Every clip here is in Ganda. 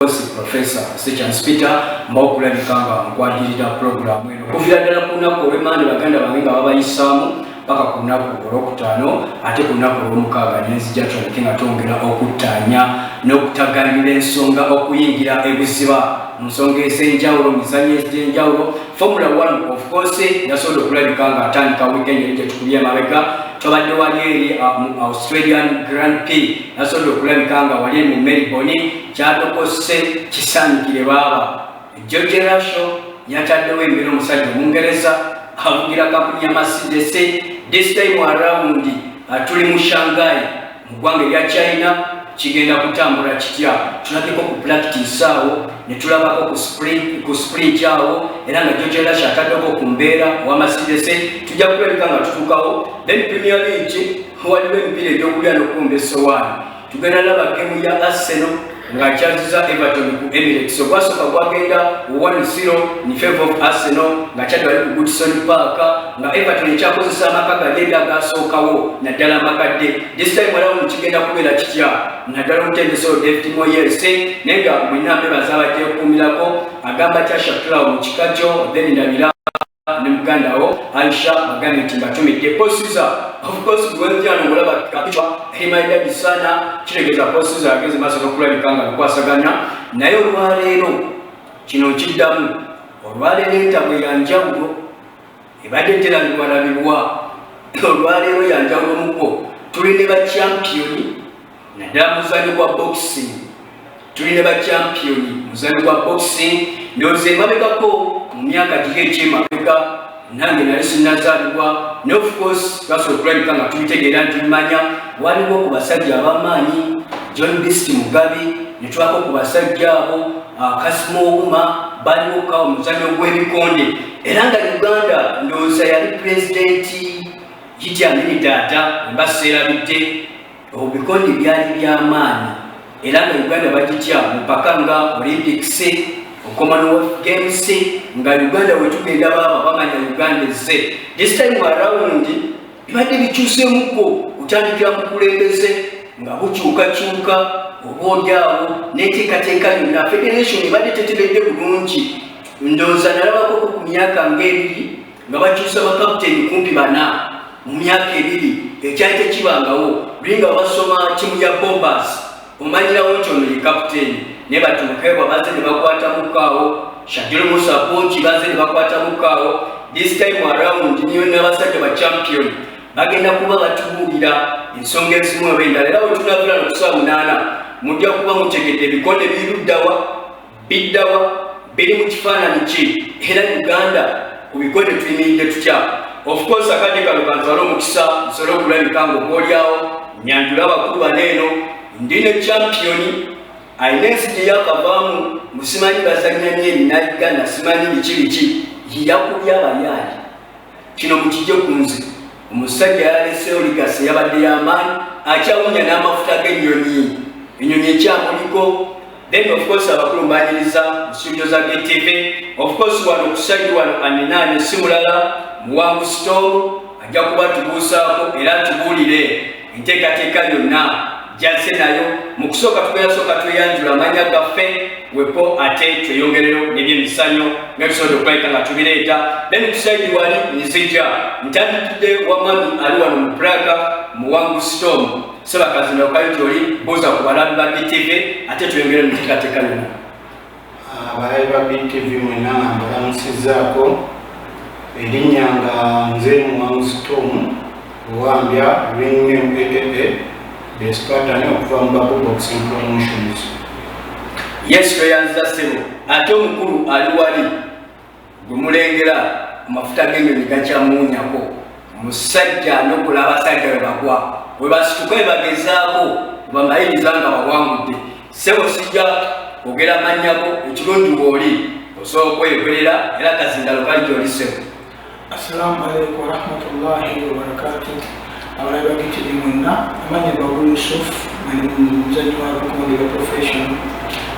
Professor Sechans Peter mbawukula bikanga nkwajirira program eno kuvira ddala ku nnaku olw'emanda baganda bange nga babayisamu paka ku nnaku olwokutaano ate ku nnaku olw'omukaaga nenzija tulabike nga twongera okuttaanya n'okutaganira ensonga okuyingira ebuziba mu nsonga ez'enjawulo mu mizannyo ez'enjawulo. Formula 1 of course yasobola okulabika nga atandika weekend eri gyetukubye emabega tobadde wali eri mu Australian Grand Prix yasobola okulabika nga wali mu Melbourne kyatokose kisanyikire baaba George Russell yataddewo embeera omusajja Omungereza avugira kampuni ya Mercedes. This time around tuli mu Shanghai mu ggwanga erya China kigenda kutambula kitya tulabeko ku practice awo ne tulabako ku sprint awo era nga George Russell ataddeko ku mbeera wa Mercedes tujja kulabika nga tutuukawo. Then Premier League waliwo emipiira egy'okulya n'okumba essowaani tugenda laba gemu ya Arsenal nga kyaziza Everton ku Emirates. Ogwasooka gwagenda 1-0 in favor of Arsenal nga kyadde ku Goodison Park nga Everton ekyakozesa amaka gadde agasookawo naddala amakadde. This time around kigenda kubeera kitya naddala omutendeso David Moyes naye nga mwina mbebaza abajja okukumirako agamba kyashakirawo mu kika kyo then ndabira ne muganda wo Aisha bagambye nti batumidde posiza. Of course gwenjano mulaba kapitwa himaidadi sana kiregeza posiza ageze maso n'okulabika nga bikwasaganya naye olwaleero kino kiddamu olwaleero entabwe yanjawulo ebadde teralibwalabibwa olwaleero yanjawulo mukwo tuli ne bachampiyoni naddala muzanyo gwa boxing tuli ne bachampiyoni muzanyo gwa boxing ndowooza emabegako mu myaka giri ekyemabega nange nali sinnazaalibwa ne of course twasobola okulabika nga tubitegeera ntibimanya waliwo ku basajja ab'amaanyi John Beast Mugabe ne twako ku basajja abo Kasimo Ouma baliwo kawo muzanyo gw'ebikonde era nga Uganda ndowooza yali pulezidenti Idi Amin Dada embaseerabidde obikonde byali by'amaanyi era nga Uganda bagitya mupaka nga Olympics Commonwealth Games nga Uganda wetugenda baba bamanya Uganda ezze. This time around ibadde bikyuseemuko otandikira mu kulembeze nga bukyukakyuka oboolyawo n'enteekateeka yonna federation ibadde tetebedde bulungi. Ndowooza nalabako ku myaka ng'ebiri nga bakyusa bakaputeni kumpi bana mu myaka ebiri ekyali tekibangawo luli nga basoma timu ya Bombers omanyirawo nti ono ye kaputeni ne batuukebwa baze ne bakwata mukaawo Shadilo Musa Pochi baze ne bakwata mukaawo. This time around niyo n'abasajja ba champion bagenda kuba batubuulira ensonga ezimu eb'endala era bwe tunavula n'okusaa 8 mujja kuba mutegedde ebikonde biddawa biri mu kifaananyi ki era Uganda ku bikonde tuyimiridde tutya. Of course akadde kano kantwala omukisa nsobole okulabika nga oboolyawo nyanjula abakulu baneeno ndi ne championi ayina ensi gye yakavaamu musimanyi bazannya myeri n'Uganda simanyi biki yakubya abayaali kino mukijje ku nze omusajja yaleseewo ligasi yabadde y'amaanyi akyawunya n'amafuta g'ennyonyi ennyonyi ekyamuliko. Then of course abakulu mbanyiriza mu studio za GTV of course wano kusajja wano aninaanye si mulala Muwangu Storm ajja kuba tubuusaako era tubuulire enteekateeka yonna jase nayo mu kusooka tugeera tweyanjula amanya gaffe wepo ate tweyongereyo n'ebyemisanyo nga tusobodde okulayika nga tubireeta. Then tusaidi wali nzija ntandikidde wamwami ali wano mu Praga Muwangu Storm sebakazina okayityoli buuza ku balabi ba BTV ate tweyongere mu teekateeka yonna. Abalabi ba BTV mwena nga mbalamusizaako erinnya nga nze Muwangu Storm owambya ringname the Spartan okuva mu Bubble Boxing Promotions. Yes tweyanziza ssebo ate omukulu ali wali gwe mulengera amafuta g'ennyonyi gakyamuwunyako musajja n'okola abasajja we bagwa we basituka we bagezaako bamayiriza nga bawangudde ssebo sijja kwogera amannyako ekirungi bw'oli osobola okweyogerera era kazindalo kali gy'oli ssebo. Assalamu alaikum warahmatullahi wabarakatuh. Abalabi ba BTV mwena amanya Babu Yusuf muzanyi wa bikonde bya profession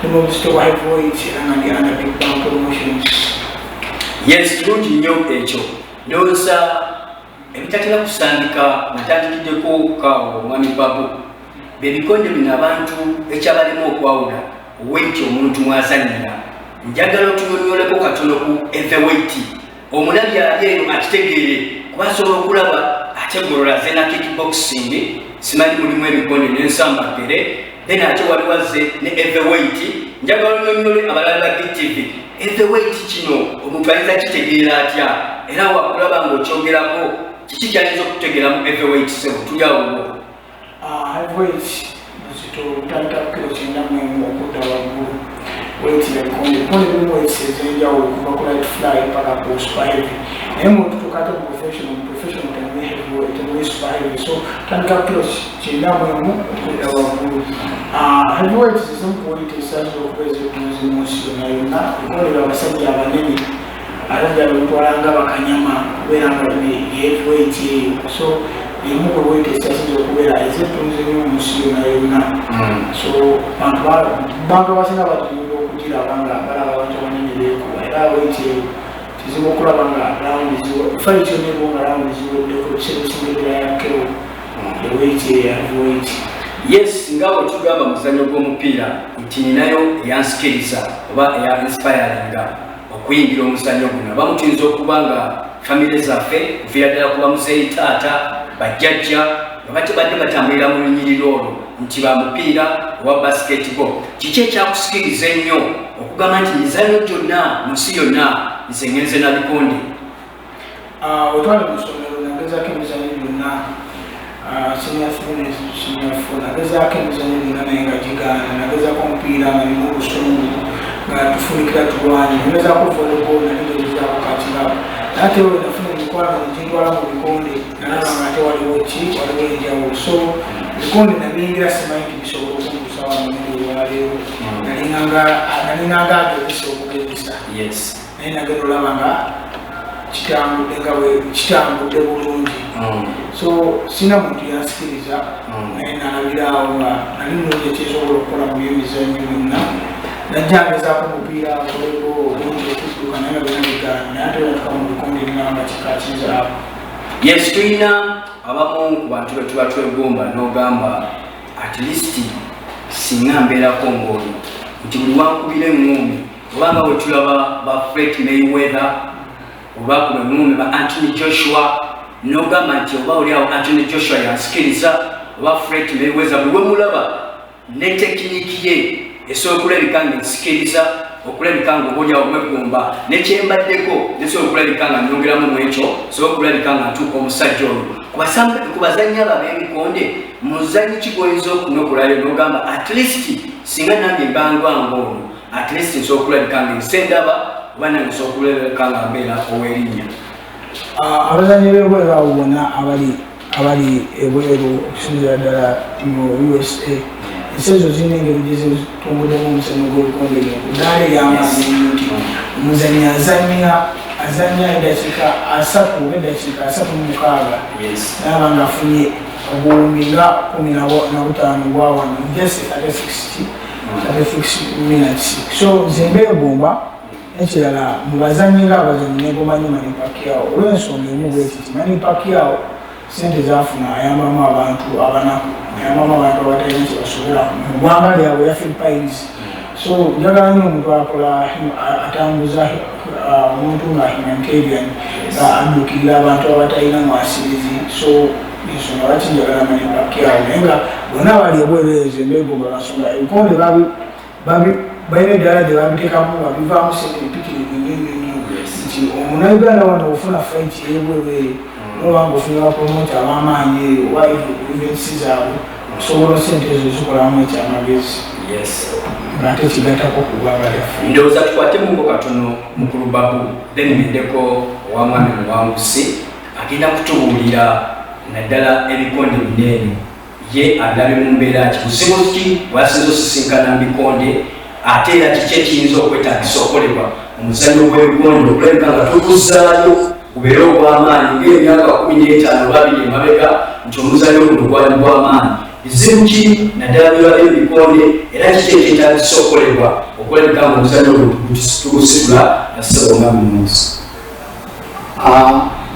ne mu buzito bwa heavyweight era ndi under Big Bang Promotions. Yes kirungi nnyo ekyo ndowooza ebitatera kusangika natandikiddeko kaawo omwami Babu bebikonde bino abantu ekyabalemu okwawula weight omuntu mwazannyira njagala otunyonyoleko katono ku heavyweight omulabi ayeeno akitegeere kuba asobola okulaba ategolola zena kickboxing simanyi mulimu ebikonde n'ensambagere then ate waliwaze ne heavyweight njagala onyonyole abalala ba BTV heavyweight kino omuntu ayinza kitegeera atya era wakulaba ng'okyogerako kiki kyayinza okutegeera mu heavyweight sebo tulyawo heavyweight zito utandika kilo kyenda mu okudda waggulu weight yakonde bilimu weights ez'enjawulo kuva ku light fly paka ku super heavy naye mututukate mu professional temuye heavyweight temuye super heavy so utandika kilo kyenda mu okudda waggulu heavyweight zizimu quality esazo okuba ez'etunuzi mu nsi yonna yonna okondera abasajja abanene alajjala otwalanga bakanyama kubeera nga heavyweight eyo so emu ku weight esasinza okubeera ez'etunuzi mu nsi yonna yonna so bantu abasinga batuyinza okugiraba nga balaba abantu abanene beekuba era weight eyo kizibu okulaba nga rawundi fali kyonebo nga rawundi ziweddeko kiseera ekisingerera yakkewo eweight eya heavyweight. Yes, ngabo tugamba muzanyo gw'omupiira nti ninayo eyansikiriza oba eya inspiringa okuyingira omuzanyo guno bamutuyinza okuba nga famire zaffe kuviira ddala kuba muzeeyi taata bajjajja nga batebadde batambulira mu lunyiriro olwo nti ba mupiira owa basketball kiki ekyakusikiriza ennyo okugamba nti mizanyo gyonna mu nsi yonna nze ngenze na bikonde otwale mu ssomero nagezako emizanyo gyonna nagezaako emizanyo gyonna naye nga gigaana nagezaako omupiira nga nina obusungu nga tufunikira tulwanye nagezaako volleyball naligezaako katirabu ate we nafuna emikwano negitwala mu bikonde nalaba nga ate waliwo enjawulo so bikonde nabiyingira simanyi nti bisobola okungusa wamumiri olwaleero nalinganga agezesa okugezesa naye nagenda olaba nga kitambudde bulungi so sina muntu yansikiriza naye nalabiraawo nga nali mulungi ekyesobola okukola mu byemizanyo byonna najjangezaako omupiira kolebo obungi okudduka naye nga byonna bigaana naye ate natuka mu bikonde ningamba kikakizaawo. Yes, tulina abamu ku bantu be tuba twegomba n'ogamba at least singa mbeerako ng'oyo nti buli wankubira eŋŋumi obanga bwe tulaba ba Floyd Mayweather oba kuno eŋŋumi ba Anthony Joshua n'ogamba nti oba oli awo Anthony Joshua yansikiriza oba Floyd Mayweather buli we mulaba ne tekiniki ye esobola okulabika nga ensikiriza okulabika nga oba oli awo mwegomba nekyembaddeko nesobola okulabika nga nyongeramu mu ekyo sobola okulabika nga ntuuka omusajja oyo ku bazannyi abo ab'ebikonde muzannyi kigoyinza okunokulayo n'ogamba at least singa nange mbangwanga ono at least nsobola okulabika nga ensendaba oba nange nsobola okulabika nga mbeera ow'erinnya. Abazannyi b'ebweru abo bonna abali ebweru okusinzira ddala mu USA ensi ezo zirina engeri gyezitumbudemu omuzannyo gw'ebikonde daala ey'amaanyi nti omuzannyi azannya eddakiika 36 naaba ng'afunye obuwumbi nga 15 bwawano just 36 minutes so nze mbeegomba ekirala mu bazannyi ng'abazannyi negomanyi Manny Pacquiao olw'ensonga emu bwekiti Manny Pacquiao sente zafuna ayambamu abantu abanaku ayambamu abantu abatalina kyebasobola mu ggwanga lyabwe ya Philippines so njagala nnyo omuntu akola atambuza omuntu nga humanitarian nga addukirira abantu abatalina mwasirizi so ensonga lwaki njagala Manny Pacquiao naye nga bonna bali ebwereeze mbegomba lwansonga ebikonde balina eddala gye babiteekamu nga bivaamu sente empitirivu nnyo nti omunauganda wano ofuna fight eyebwereere nobanga ofunira promota ab'amaanyi oba evensi zaabwe osobola sente ezo zikolamu ekyamagezi ng'ate kigatako ku ggwanga lyaffe. Ndowooza tukwatemu katono mu kulubabu then ngendeko owa mwami Muwanguzi agenda kutubuulira naddala ebikonde bineeno ye alabe mu mbeera ki buzibu ki bwasinza osisinkana mu bikonde ate era kiki ekiyinza okwetaagisa okolebwa omuzannyo gw'ebikonde okulabika nga tukuzaayo gubeera ogw'amaanyi ng'emyaka 15 oba 2 emabega nti omuzannyo guno gwali gw'amaanyi bizibu ki naddala byolaba ebikonde era kiki ekyetaagisa okolebwa okulabika nga omuzannyo tugusitula nasebo nga munsi.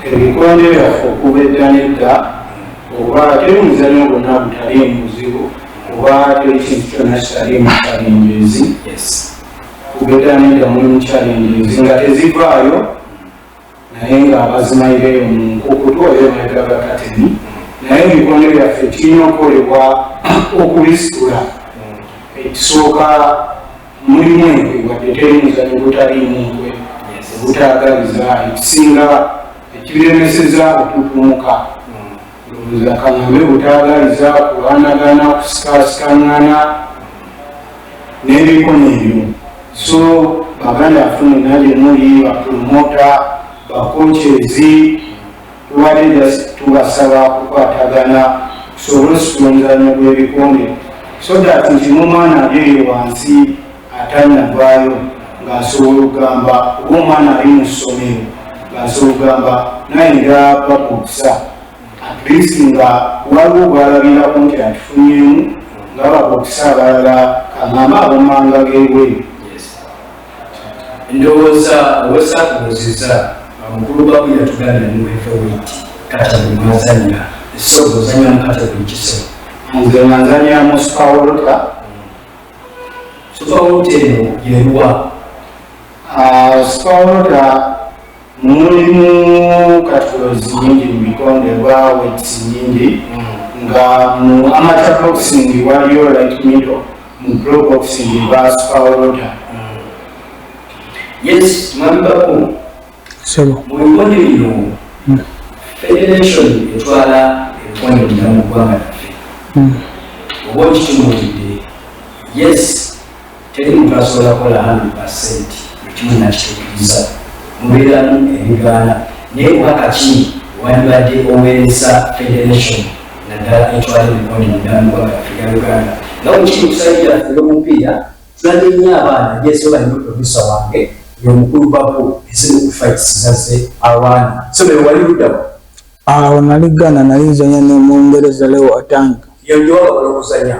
Ebikonde byaffe okuba edda nedda oba teri omuzannyo gwonna gutali muzibu oba ekintu kyonna kitali mu challenges kubetanida mulimu challenges nga tezivaayo naye nga abazimayireyo mu nkukutu oyo mabega ga kateni naye ebikondo byaffe kirina okukolebwa okubisikula ekisooka mulimu enkwe wadde teri muzanyo gutaliimu nkwe ogutaagaliza ekisinga ekibiremeseza okututumuka ndowooza kaŋŋambe butaagaliza kulwanagana kusikasikaŋŋana n'ebikono ebyo so baganda afune nalye muli bapromota bakochezi tubaleda tubasaba kukwatagana tusobole omuzanyo gw'ebikonde so that nti mumwana alyeyo wansi atannavaayo ng'asobola okugamba oba omwana ali mu ssomero ng'asobola okugamba nayingira bakokisa at least nga waliwo gwalabirako nti atufunyemu nga bakokisa abalala kaŋŋamba abamanga g'ebweru ndowooza owesakubuuziza omukulu babu yatugambira mu heavyweight category mwazanya esobo ozanya mu category kiso nze nazanyamu superwater eno yeruwa superwater mulimu categories nyingi mu bikonde oba weights nyingi nga mu amateur boxing waliyo light middle mu pro boxing ba superwater. Yes, mwambako mu bikonde bino federation etwala ebikonde bino mu ggwanga lyaffe oba okitunuulidde yes teri muntu asobola kukola 100% ekimu nakituukiriza mubeeramu ebigaana naye wakaki wandibadde oweereza federation naddala etwala ebikonde bino mu ggwanga lyaffe lya Uganda nawe kiri kusajja olw'omupiira tulabye nnyo abaana yesoba nyo producer wange y'omukulu babu ezimu ku fights zaze abaana somero wali luddamu awo nali Ghana nali nzanya ne Mungereza Leo Atanga yonjoba balokuzanya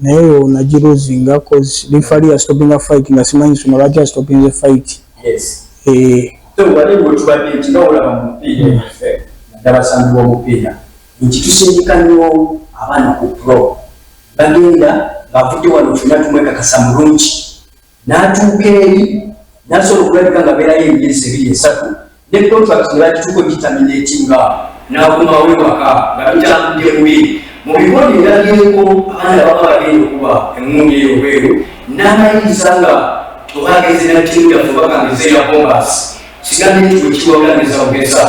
naye nagiruzinga cause referee stopping a fight nga simanyi soma lwaki stopping the fight. Yes. So wali bwetubadde ekinaolaba mu mupiira ffe naddala b'omupiira nti tusindika nnyo abaana ku pro bagenda ng'avudde wano ffenna tumwekakasa mulungi n'atuuka eri n'asobola okulabika nga beerayo emyezi 2-3 ne contract ne bagituuka egitaminatinga n'akomawo ewaka nga bitambudde bubi mu bikonde ebirabyeko abaana baba bagenda okuba eŋŋundi eyo obweru n'amayinza nga obageze na ttiimu yaffe bakangezeeya bombas kigambe nti wekiwaganiriza ogeza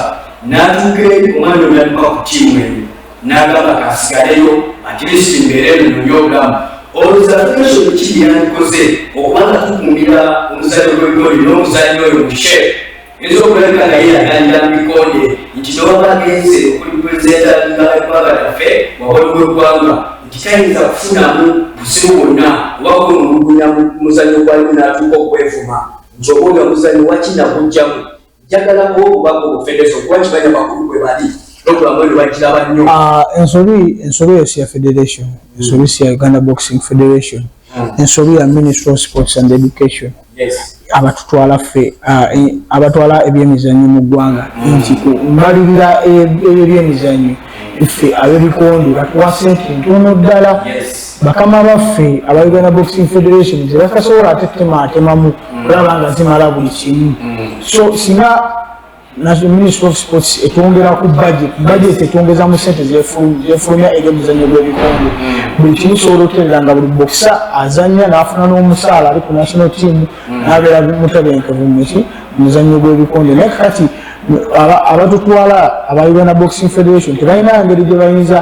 n'atuuka eri omwana olyaluka ku ttiimu eyo n'agamba kasigaleyo atirisi mbeere nonye obulamu olowooza federation kiri yandikoze okubanga tukuumira omuzannyo gw'ebikonde n'omuzannyo oyo mushe ezokulabika naye yaganira mu bikonde nti noba bagenze okulipurezentinga eggwanga lyaffe wabali w'eggwanga nti tayinza kufunamu buzibu bwonna oba kunomulugunya muzannyo gwalimu n'atuuka okwevuma nti oba nga muzannyo wakinagujjamu njagala obubaka obufederation kuba kimanya bakulu bwe bali n'okulamu eno bagiraba nnyo ensolo yose ya federation ensolo si ya Uganda Boxing Federation ensolo ya Ministry of Sports and Education abatutwala ffe abatwala ebyemizannyo mu ggwanga nti mbalirira ebyemizannyo ffe ab'ebikonde batuwa sente ntono ddala bakama baffe aba Uganda Boxing Federation zebakasobola atetemaatemamu olaba nga zimala buli kimu so singa Ministry of Sports etwongera ku budget etwongeza mu sente zefulumya ebyemizannyo gw'ebikonde buli kimu sobola okutereera nga buli boxer azannya n'afuna n'omusaala ali ku national team n'abeera mutabenkevu muki muzannyo gw'ebikonde naye kati abatutwala aba Uganda Boxing Federation tebalina ngeri gye bayinza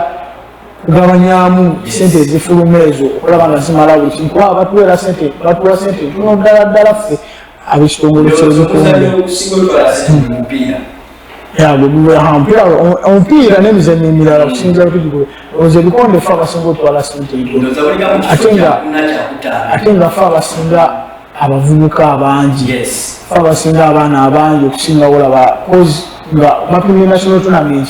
kugabanyamu sente ezifuluma ezo okulaba nga zimala buli kimu kuba batuwa sente tuno ddala ffe ab'ekitongole ky'ebikonde omupiira n'emizannyo emirala kusinza oze ebikonde ffe abasinga otwala sente ate nga ffe abasinga abavubuka abangi ffe abasinga abaana abangi okusingawo olaba nga bapimye national tournament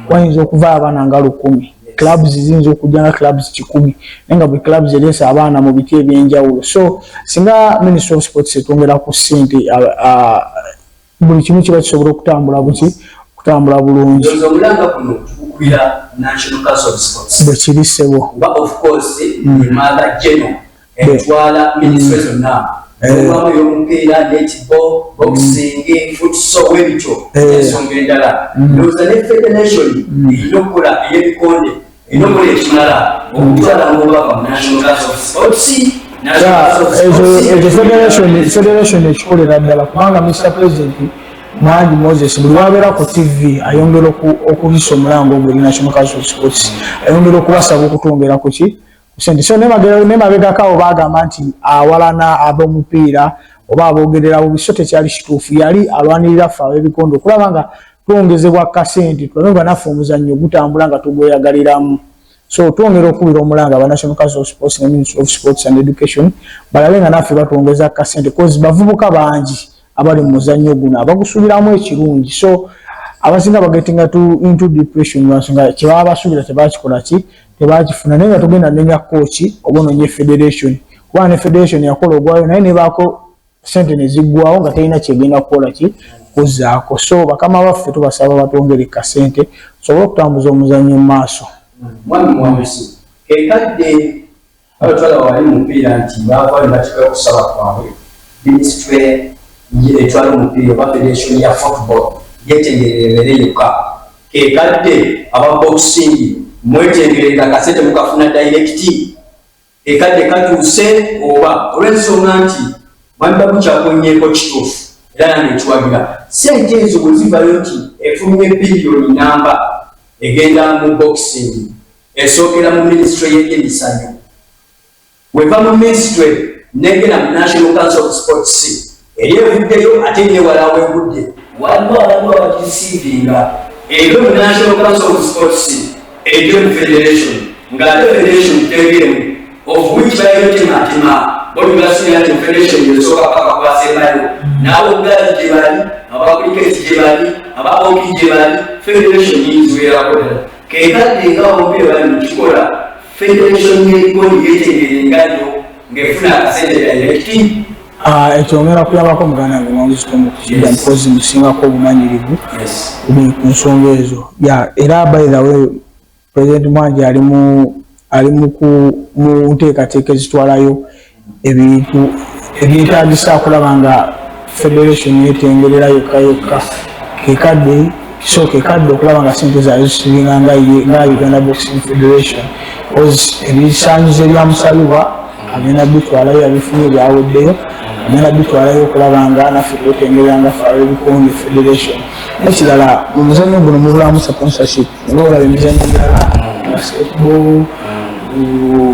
wayinza okuva abaana nga 100 clubs ziyinza okujja nga clubs 100 naye nga buli clubs ereesa abaana mu biti ebyenjawulo so singa Ministry of Sports etwongera ku ssente buli kimu kiba kisobola okutambula bulungi omulanga guno tukukubira National Council of Sports. Bwekirisewo. Of course, Mother General etwala ministry zonna. Okubamu y'omupiira, netball, boxing, futsal, webityo ensonga endala. Ndowooza ne federation erina okukola ey'ebikonde, erina okukola ekimala okutwala ng'obubaka mu National Council of Sports. Federation ekikolera ddala kubanga Mr. President Mwangi Moses buli wabeera ku TV ayongera okubisa omulango ogwo eri National Council of Sports, ayongera okubasaba okutwongera ku ki sente. So nemabegako awo bagamba nti awalana ab'omupiira oba abogerera bubi, so tekyali kituufu, yali alwanirira ffe ab'ebikondo okulaba nga twongezebwa kasente tulabe nga naffe omuzannyo gutambula nga tugweyagaliramu. So twongera okubira omulanga aba National Council of Sports ne Ministry of Sports and Education balabe nga naffe batwongeza kasente cause bavubuka bangi abali mu muzannyo guno abagusuubiramu ekirungi. So abasinga bagetinga into depression lwansonga kyebaba basuubira tebakikola ki tebakifuna, naye nga tugenda nenya kooki oba ononye federation kuba ne federation yakola ogwayo naye nebaako sente neziggwawo nga terina kyegenda kukola ki kuzzaako. So bakama baffe tubasaba batwongere kasente tusobole okutambuza omuzannyo mu maaso. Mwami Mwamisi, ekadde abatwala wali mupiira nti baavali batikala okusaba kwabwe ministry etwala omupiira oba federation ya football yetengerere yokka. Ekadde aba boxing mwetengerera kasente mukafuna direct. Ekadde katuuse oba olw'ensonga nti mwami bakukyakonyeeko kituufu era nange ekiwagira sente ezo bwe zivayo nti efulumye biliyoni namba egenda mu boxing esookera mu ministry y'emizannyo weva mu ministry negenda mu National Council of Sports eri evuddeyo ate newalawo evudde waliwo abantu abagisiivinga ebyo mu National Council of Sports ebyo mu federation ng'ate federation tegeremu of which bayotematema boligasira nti federation yesooka paka kubasembayo nabo gali gye bali abakriketi gye bali abaoki gye bali federation yinziwerakodala kekadde nga omupiira bali mukikola federation yekondi yetegerere ngayo ng'efuna akasente direct. Ekyongera kuyambako muganda wange mwangizitomu kukiga mpozi musingako obumanyirivu ku nsonga ezo. Era by the way President Mwangi ali mu nteekateeka ezitwalayo ebintu ebyetaagisa okulaba nga federation yetengerera yokka kekadde okulaba nga sente zayo zisiringa nga Uganda Boxing Federation ebisaanyizo ebyamusalibwa agenda bitwalayo abifunye byaweddeyo agenda bitwalayo okulaba nga naffe twetengerera nga ffe ab'ebikonde federation. Ekirala mu muzannyo guno mubulamu sponsorship nga olaba emizannyo emirala basketball,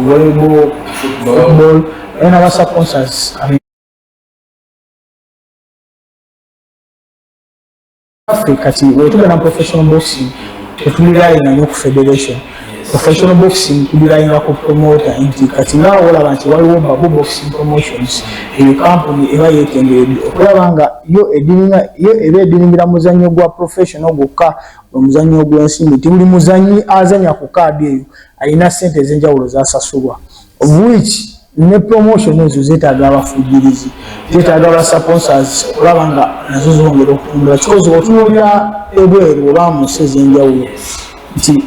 volleyball, football and our sponsors. Kati wetugana professional boxing tetulirayo nanyo ku federation. Professional boxing tulirayo ku promoter nti kati ngawo olaba nti waliwo Babu Boxing Promotions eyo company eba yetengeredde okulaba nga yo eba ediningira muzannyo gwa professional gwokka omuzannyo ogw'ensimbi ti buli muzannyi azanya ku kaadi eyo alina ssente ez'enjawulo zasasulwa of which ne promotion ezo zeetaaga abafujirizi zeetaaga aba sponsors okulaba nga nazo zongera okutumbula kikozi otunuulira ebweru oba mu nsi ez'enjawulo nti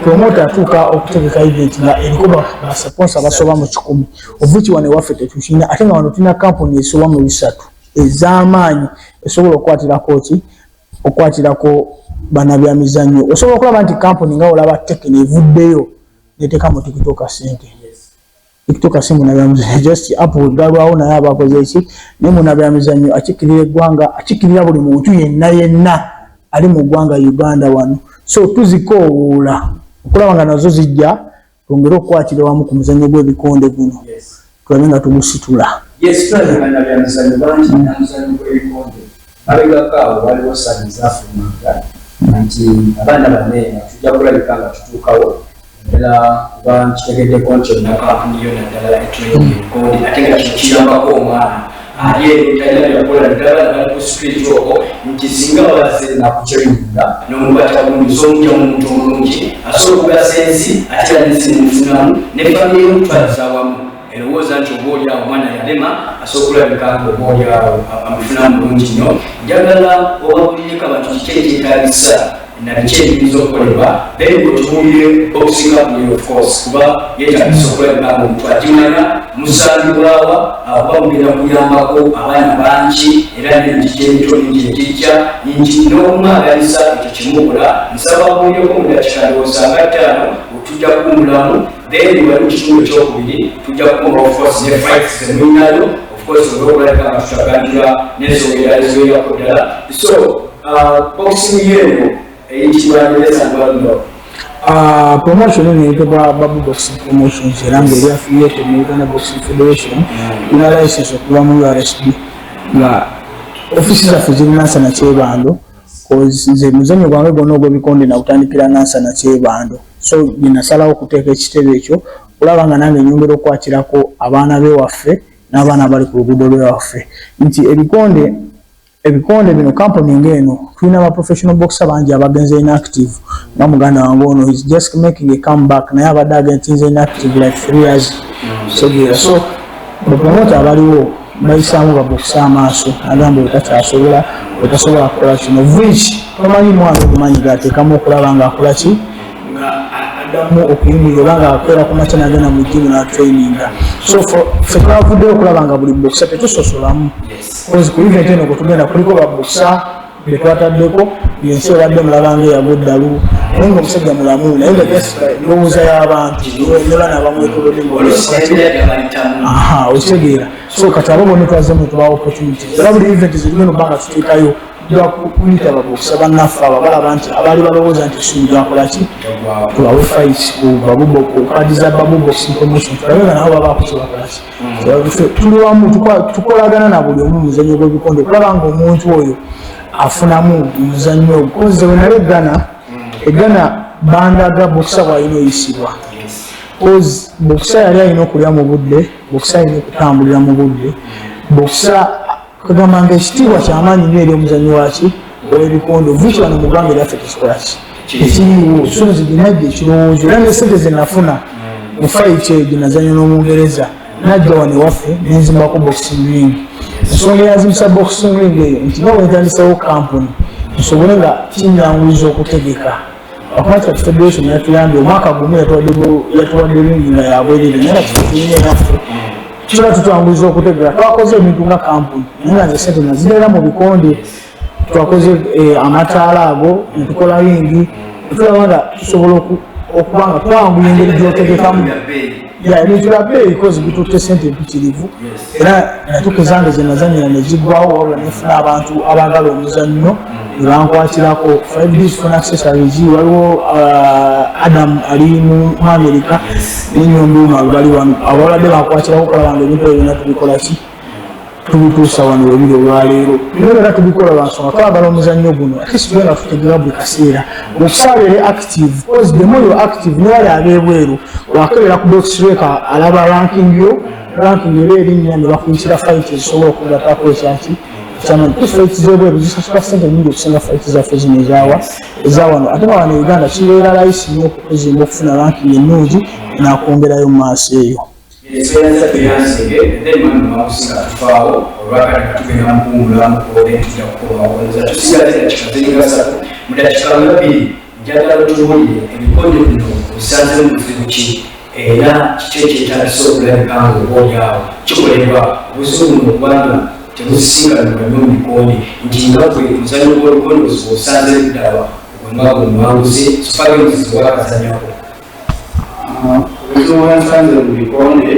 promoter atuuka okutegeka event nga eriko basponsor basoba mu 100 of which wane waffe tetukina ate nga wano tulina kampuni esoba mu 3 ez'amaanyi esobola okwatirako bannabyamizannyo. Osobola okulaba nti kampuni nga olaba Tekno evuddeyo neteeka mu TikTok sente TikTok simu nabyamizannyo just Apple galwawo naye abakoze eki naye munabyamizannyo akikirira eggwanga akikirira buli muntu yenna ali mu ggwanga Uganda wano. So tuzikoowoola okulaba nga nazo zijja twongere okukwatira wamu ku muzannyo gw'ebikonde guno tulabe nga tugusitula. Tulabagana byamizannyo bangi namuzannyo gw'ebikonde abegakaawo waliwo sani zafumanga nti abaana banene tujja kulabika nga tutuukawo era kuba nkitegeddeko nti onakampuni yo naddala etuleeta ebikonde ate nga kino kiyambako omwana talina byakola ddala bali ku street okwo nti singa babaze nakukyeyunga n'omubatagundiza omutya omuntu omulungi asobola okugasa ensi ate era nesimufunamu ne famire yomutwaliza awamu erowooza nti oba oliawo omwana yalema asobola okulabika oba oliawo amufunamu bulungi nnyo. Njagala obabulireko abantu kiki ekyetaagisa na bikyebiyinza okukolebwa then otubuulire boxing up ne of course kuba yeetagisa okulabika omuntu akimanya musangibwawa akuba mugenda kuyambako abaana bangi era n'enjija emito ningi ejijja nti n'okumwagalisa ekyo kimukola nsaba buulyeko mu dakika ndowooza nga 5 otujja kuwumulamu then wali mu kitundu ekyokubiri tujja kukomba of course ne fights zemulinayo of course olwokulabika nga tutagandira n'ensonga eziwerako ddala so boxing yeno eyitibwanirezanbalno promotion neetebwa Babu Boxing Promotions era ng'eri affiliated mu Uganda Boxing Federation ina license okuva mu URSB nga ofisi zaffe ziri Nansana Kyebando nze muzannyo gwange gwonna ogw'ebikonde nawutandikira Nansana Kyebando so ginasalawo okuteeka ekitebe ekyo olaba nga nange nyongera okwatirako abaana b'ewaffe n'abaana abali ku luguudo lwewaffe nti ebikonde bino kampuni ng'eno tulina aba professional boxer bangi abagenze inactive nga muganda wange ono is just making a comeback naye abadde agentinze inactive like 3 years segera so bapromota abaliwo bayisaamu baboxer amaaso agamba wetasobola kukola kino which tomanyi mwana ogumanyi gateekamu okulaba ng'akola ki adamu okuyimira oba ng'akolera ku makya nagenda mu jimu n'atraininga so ffe twavuddeyo okulaba nga buli boxer tetusosolamu because ku event eno kwetugenda kuliko baboxer betwataddeko yensi obadde mulaba ng'eyago ddalu naye ng'omusajja mulamu naye nga ndowooza y'abantu ne bana bamwetolodde okitegeera so kati abo bonna twazemu tubawa opportunities era buli event zirigenda obba nga tuteekayo tujja kuyita baboxer bannaffe abalaba nti abaali balowooza nti essumi gyakolaki tubawe fight ku kadi za Babu Boxing Promotion tulabe nga nabo babaako kyebakolaki tuli wamu tukolagana na buli omu muzannyo gw'ebikonde kulaba nga omuntu oyo afunamu muzannyo ogukoze wenali eggana bandaga boxer bwalina oyisibwa cause boxer yali alina okulya mu budde boxer alina okutambulira mu budde boxer kagamba nga ekitiibwa kyamaanyi nnyo eri omuzannyi waki ow'ebikonde ovuki wano mu ggwanga eryaffe tukikolaki ekiriwo so nziginajja ekirowoozo era nesente zenafuna mu fight eyo ginazannyo n'omungereza najja wano ewaffe nenzimbako boxing ring ensonga eyazimisa boxing ring eyo nti nga bwentandisawo kampuni nsobole nga kinyanguliza okutegeka Akwata Federation yatuyambye omwaka gumu yatuwadde ringi nga yabwerere naye kitufunye naffe kiba tutwanguliza okutegeka twakoze ebintu nga kampuni naye nga nze sente nazirera mu bikonde twakoze amataala ago netukola ringi netulaba nga tusobola okuba nga twanguya engeri gyotegekamu netulabbeeyi kozi bitutte sente empitirivu era natukuzange zenazanyira neziggwawo wabula nefuna abantu abagala omuzannyo nebankwatirako 5Ds funa accessories waliwo Adam ali mu America n'enyombi umalu bali wano abaladde bankwatirako kulaba nga ebintu ebyo byonna tubikolaki tubituusa wano webiri olwaleero bino era tubikola lwansonga twagala omuzannyo guno ate sigenda tutegera buli kaseera okusaabere active cause the more you're active newali ab'ebweru wakebera ku boxreka alaba ranking era erinnya ne bakuyitira fight ezisobola okugatako ekyaki kyamaanyi ku fight z'ebweru zisasula sente nnyingi okusinga fight zaffe zino ezawano ate nga wano Uganda kibeera layisi nnyo okuzimba okufuna ranking ennungi n'akwongerayo mu maaso eyo Esperanza Fiancege, then manu makusinga tufaawo olwakati katugenda mukuwumula mukole tujja kukola wakoleza tusigale dakika zirigasa mu dakika ngabiri njagala tutubuulire ebikonde bino bisanze mu buzibu ki era kiki ekyetagisa okulabika nga obaolyawo kikolebwa obuzibu buno kubanga tebusisinkanibwa nnyo mu bikonde nti nga gwe omuzannyo gw'olukonde osanze ddala ogwenga gwemuwanguzi sipage muzizi wakazanyako Ubuzibu bwensanze mu bikonde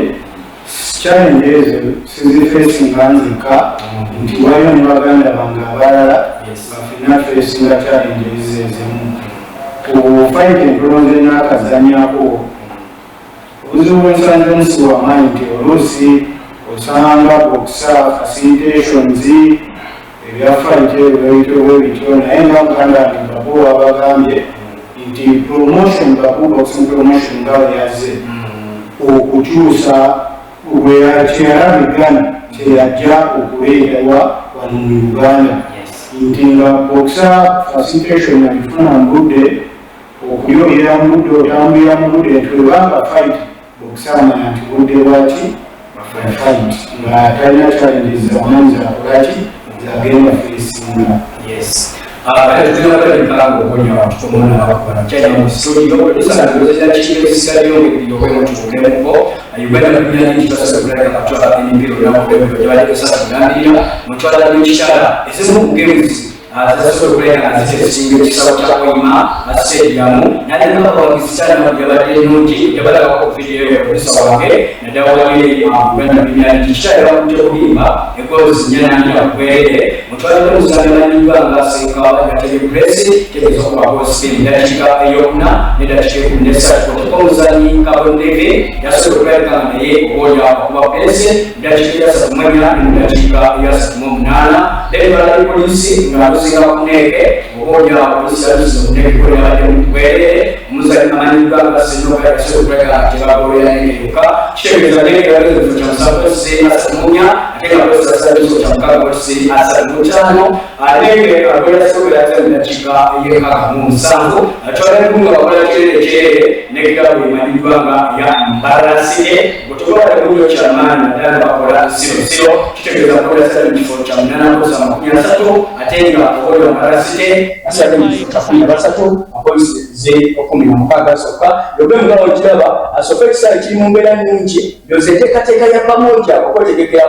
challenges sizifeesinga nzika nti waliwo ne baganda bange abalala nga ffenna feesinga challenges ezimu ku fight empulonze n'akazanyako obuzibu bwensanze nsi wamaanyi nti oluusi osanga boxer facilitations ebya fight ebyo bityo naye nga muganda wange Babu abagambye nti promotion Babu Boxing Promotion nga yaze okukyusa kyeyalabigana kyeyajja okubeerawa wano mu Uganda nti nga boxer facilitation yabifuna mu budde okuyoyera mu budde otambulira mu budde netwebanga fight boxer amanya nti budde bwaki fight nga talina challenges zamanyi zakolaki zagenda feesinga tena pale mkango kwenye watu tumeona hapa chanya studio sasa ndio chini sikali ndio kwa mtu mko Uganda bila nchi sasa kuleta katoa ni mbilo na kwa wale sasa tunaandia mchwala biashara isimu games sasa kuleta asisi singi sawa cha kwa stadium na ndio kwa kisana na jabali noti jabala kwa video kwa sababu na dawa ile Uganda bila nchi sasa kutokuimba kwa sinyana ndio kweli mchwala mzalima ni banga sika ya telepress kezo kwa boss ndachika yona ndachika kundesa kwa mzani kabondeve yaso kuleta na yeye kuhoja kwa pesa ndachika samanya ndachika ya samomnana leo la polisi na kusinga kuneke kuhoja polisi alizoneke kwa wale mbele mzalima ni banga sinoka yaso kuleta kibabu ya neka shehe za neke wale kutoka sababu sasa samonya akenda kwa sasa hizo chamka kwa sisi asa mchano alenge akwenda soko ya tena chika yeka musango atwala kunga kwa chele nekitabu imajibanga ya mbarasike kutoka kwa cha maana ndani kwa sio kitegeza kwa sasa ni kifo cha mnana kwa sababu 13 atenga kwa mbarasike asa ni kafanya basatu apolisi ze okumi na mpaka soka yobe ngao kiraba asopekisa kimumbera nungi yozete kateka ya pamoja kwa kutegekea